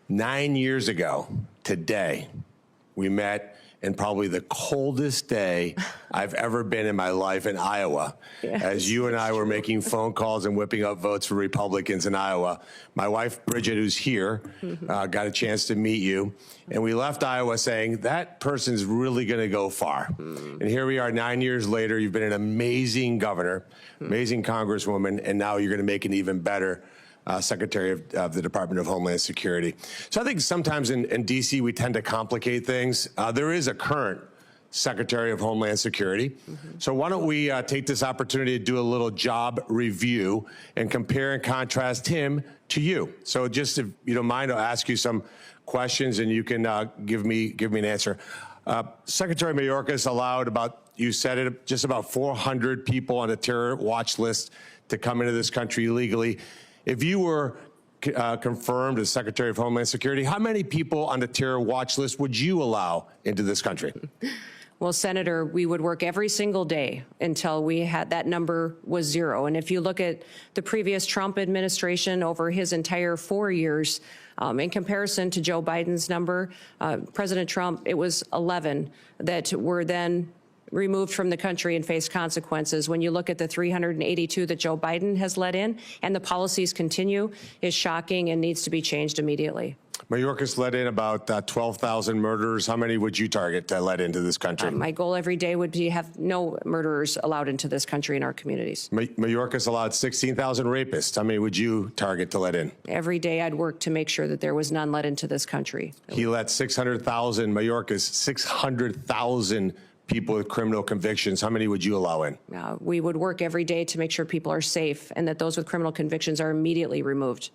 9 years ago today, we met in probably the coldest day I've ever been in my life in Iowa, as you and I were making phone calls and whipping up votes for Republicans in Iowa. My wife, Bridget, who's here, got a chance to meet you. And we left Iowa saying, that person's really going to go far. And here we are 9 years later. You've been an amazing governor, amazing congresswoman, and now you're going to make an even better Secretary of the Department of Homeland Security. So I think sometimes in D.C. we tend to complicate things. There is a current Secretary of Homeland Security. So why don't we take this opportunity to do a little job review and compare and contrast him to you. So just if you don't mind, I'll ask you some questions and you can give me an answer. Secretary Mayorkas allowed you said it, just about 400 people on a terror watch list to come into this country illegally. If you were confirmed as Secretary of Homeland Security, how many people on the terror watch list would you allow into this country? Well, Senator, we would work every single day until we had that number was zero. And if you look at the previous Trump administration over his entire 4 years, in comparison to Joe Biden's number, President Trump, it was 11 that were then removed from the country and face consequences. When you look at the 382 that Joe Biden has let in and the policies continue, is shocking and needs to be changed immediately. Mayorkas let in about 12,000 murderers. How many would you target to let into this country? My goal every day would be to have no murderers allowed into this country and our communities. Mayorkas allowed 16,000 rapists. How many would you target to let in? Every day I'd work to make sure that there was none let into this country. He let 600,000, Mayorkas, 600,000 people with criminal convictions. How many would you allow in? We would work every day to make sure people are safe and that those with criminal convictions are immediately removed.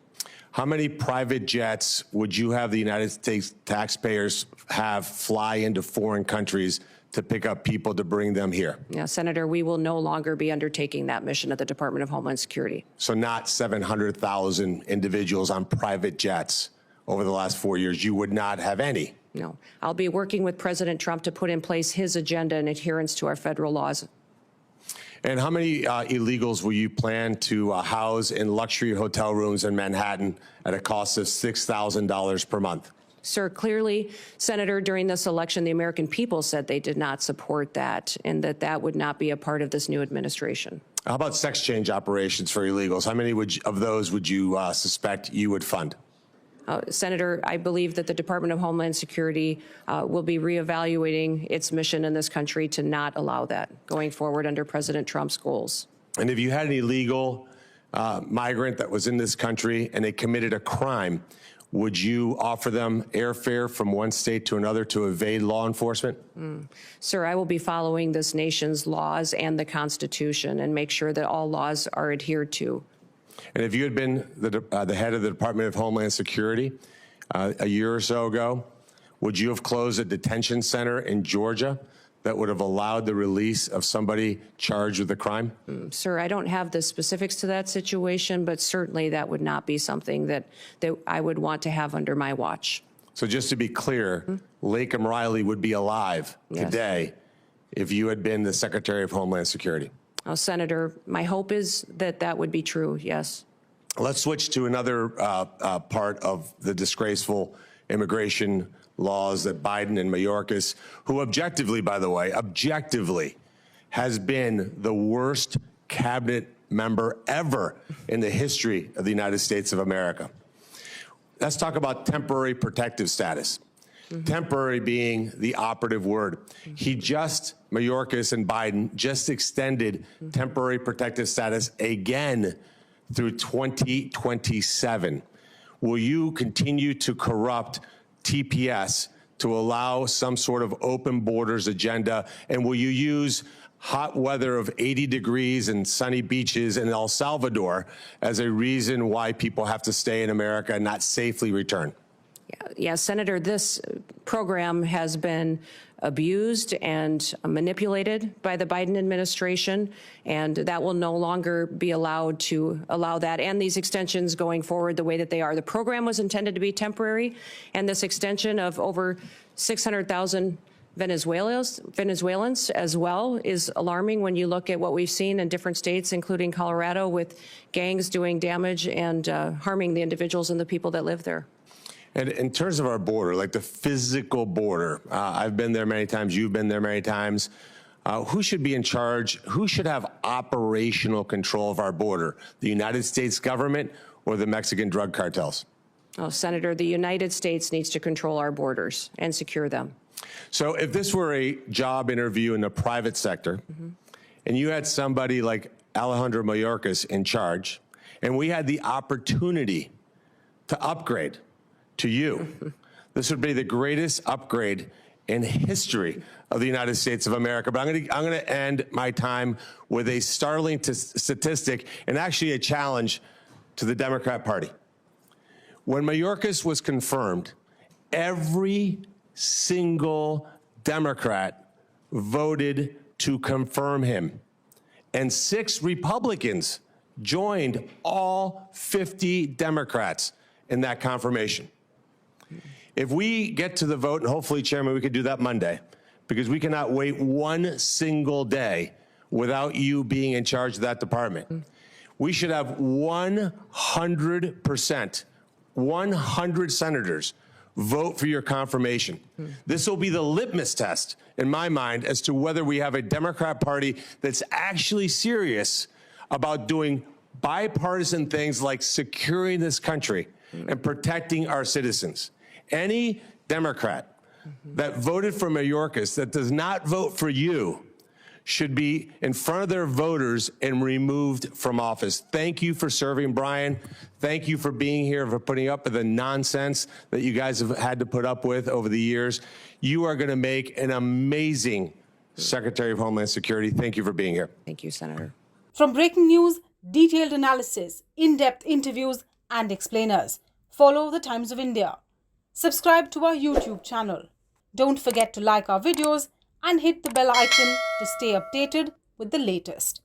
How many private jets would you have the United States taxpayers have fly into foreign countries to pick up people to bring them here? Yeah, Senator, we will no longer be undertaking that mission at the Department of Homeland Security. So not 700,000 individuals on private jets over the last 4 years. You would not have any? No. I'll be working with President Trump to put in place his agenda in adherence to our federal laws. And how many illegals will you plan to house in luxury hotel rooms in Manhattan at a cost of $6,000 per month? Sir, clearly, Senator, during this election, the American people said they did not support that and that that would not be a part of this new administration. How about sex change operations for illegals? How many of those would you suspect you would fund? Senator, I believe that the Department of Homeland Security will be reevaluating its mission in this country to not allow that going forward under President Trump's goals. And if you had an illegal migrant that was in this country and they committed a crime, would you offer them airfare from one state to another to evade law enforcement? Sir, I will be following this nation's laws and the Constitution and make sure that all laws are adhered to. And if you had been the head of the Department of Homeland Security a year or so ago, would you have closed a detention center in Georgia that would have allowed the release of somebody charged with a crime? Sir, I don't have the specifics to that situation, but certainly that would not be something that I would want to have under my watch. So just to be clear, Laken Riley would be alive today if you had been the Secretary of Homeland Security. Senator, my hope is that that would be true, yes. Let's switch to another part of the disgraceful immigration laws that Biden and Mayorkas, who objectively, by the way, objectively has been the worst cabinet member ever in the history of the United States of America. Let's talk about temporary protective status. Temporary being the operative word. Mayorkas and Biden just extended temporary protective status again through 2027. Will you continue to corrupt TPS to allow some sort of open borders agenda? And will you use hot weather of 80 degrees and sunny beaches in El Salvador as a reason why people have to stay in America and not safely return? Yeah, Senator, this program has been abused and manipulated by the Biden administration, and that will no longer be allowed to allow that and these extensions going forward the way that they are. The program was intended to be temporary, and this extension of over 600,000 Venezuelans as well is alarming when you look at what we've seen in different states, including Colorado, with gangs doing damage and harming the individuals and the people that live there. And in terms of our border, like the physical border, I've been there many times, you've been there many times. Who should be in charge? Who should have operational control of our border? The United States government or the Mexican drug cartels? Oh, Senator, the United States needs to control our borders and secure them. So if this were a job interview in the private sector, and you had somebody like Alejandro Mayorkas in charge, and we had the opportunity to upgrade to you, this would be the greatest upgrade in history of the United States of America. But I'm going to end my time with a startling statistic and actually a challenge to the Democrat Party. When Mayorkas was confirmed, every single Democrat voted to confirm him. And 6 Republicans joined all 50 Democrats in that confirmation. If we get to the vote, and hopefully, Chairman, we could do that Monday, because we cannot wait one single day without you being in charge of that department. We should have 100%, 100 senators vote for your confirmation. This will be the litmus test, in my mind, as to whether we have a Democrat Party that's actually serious about doing bipartisan things like securing this country and protecting our citizens. Any Democrat that voted for Mayorkas that does not vote for you should be in front of their voters and removed from office. Thank you for serving, Brian. Thank you for being here, for putting up with the nonsense that you guys have had to put up with over the years. You are going to make an amazing Secretary of Homeland Security. Thank you for being here. Thank you, Senator. From breaking news, detailed analysis, in-depth interviews, and explainers, follow the Times of India. Subscribe to our YouTube channel. Don't forget to like our videos and hit the bell icon to stay updated with the latest.